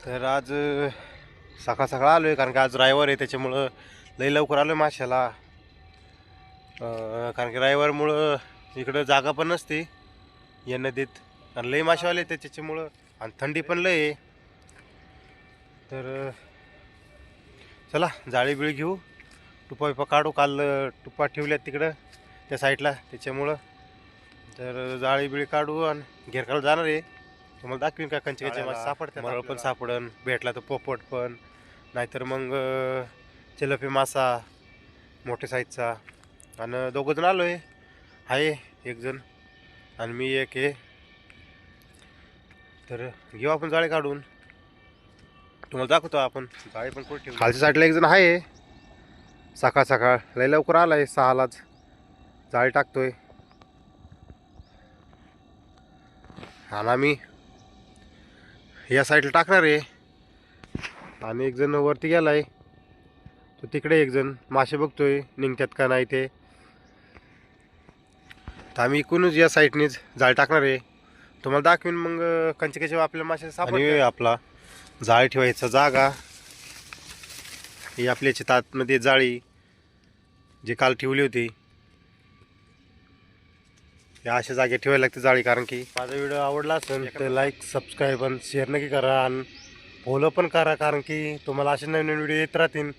तर आज सकाळ सकाळ आलो आहे, कारण की आज रविवार आहे, त्याच्यामुळं लई लवकर आलो आहे माशाला. कारण की रविवारमुळं इकडं जागा पण नसते या नदीत, आणि लई माशावाले त्याच्यामुळं, आणि थंडी पण लई आहे. तर चला जाळी बिळी घेऊ, टुपा विपा काढू. काल टुपा ठेवल्यात तिकडं त्या साईडला, त्याच्यामुळं तर जाळी बिळी काढू आणि घेरकाला जाणार आहे. तुम्हाला दाखवीन काय कंचिकाचे मासे सापडतात. मरळ पण सापडन, भेटला तर पोपट पण, नाहीतर मग चिलपी मासा मोठ्या साईजचा. आणि दोघं जण आलो आहे, एक जण आणि मी एक आहे. तर घेऊ आपण जाळे काढून, तुम्हाला दाखवतो आपण जाळी पण कुठे ठेवू. खालच्या साईडला एक जण आहे, सकाळ सकाळ लय लवकर आलाय, 6लाच जाळी टाकतोय. आणि आम्ही या साईडला टाकणार आहे, आणि एक जण वरती गेलाय, तो तिकडे एक जण मासे बघतोय निघतात का नाही ते. तर आम्ही इकडूनच या साईडनेच जाळी टाकणार आहे, तुम्हाला दाखवीन. मग कंचिकाचे आपल्या मासे सापडले. आपला जाळी ठेवायचा जागा ही आपल्या शेतामध्ये जाळी जी काल ठेवली होती, या अशा जागे ठेवायला लागते जाळी. कारण की माझा व्हिडिओ आवडला असेल तर लाईक, सबस्क्राईब आणि शेअर नक्की करा, आणि फॉलो पण करा, कारण की तुम्हाला असे नवीन नवीन व्हिडिओ येत राहतील.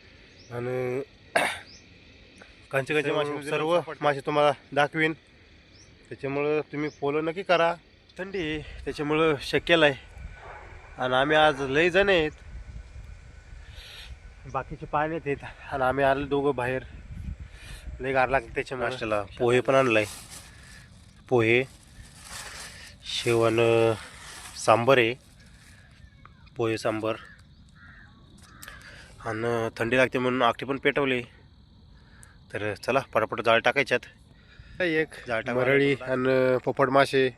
आणि कंचिकाचे मासे, सर्व मासे तुम्हाला दाखवीन, त्याच्यामुळं तुम्ही फॉलो नक्की करा. थंडी त्याच्यामुळं शक्य आहे. आणि आम्ही आज लई जण आहेत, बाकीचे पाण्यात आहेत, आणि आम्ही आलो दोघं बाहेर. लई गार लागते त्याच्यामुळे. नाश्त्याला पोहे पण आणलाय, पोहे, शेवण, सांबर आहे, पोहे सांबर. आणि थंडी लागते म्हणून आकटी पण पेटवली. तर चला पटापट जाळ टाकायच्यात. एक जाळ मरळी आणि पोपट मासे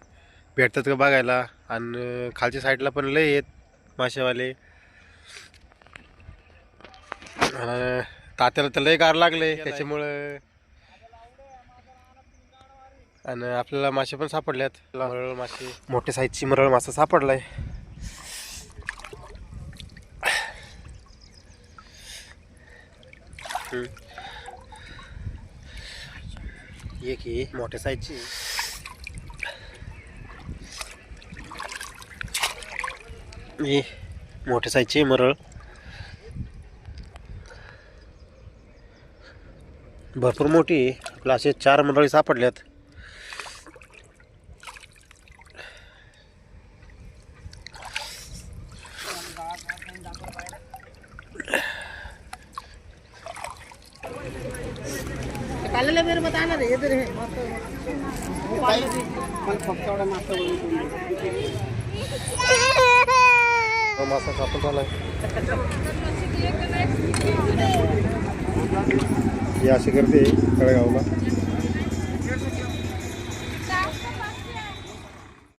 भेटतात का बघायला. आणि खालच्या साईडला पण लय आहेत मासेवाले. तात्याला तर लय गार लागले त्याच्यामुळं, आणि आपल्याला मासे पण सापडल्यात. मरळ मासे, मोठ्या साईजची मरळ मासा सापडलाय. एक ही मोठ्या साईजची, ही मोठ्या साईजची मरळ. भरपूर मोठी आहे. आपल्या असे 4 मरळी सापडल्यात. मासा कापून आलाय. हे असे करते तळेगावला.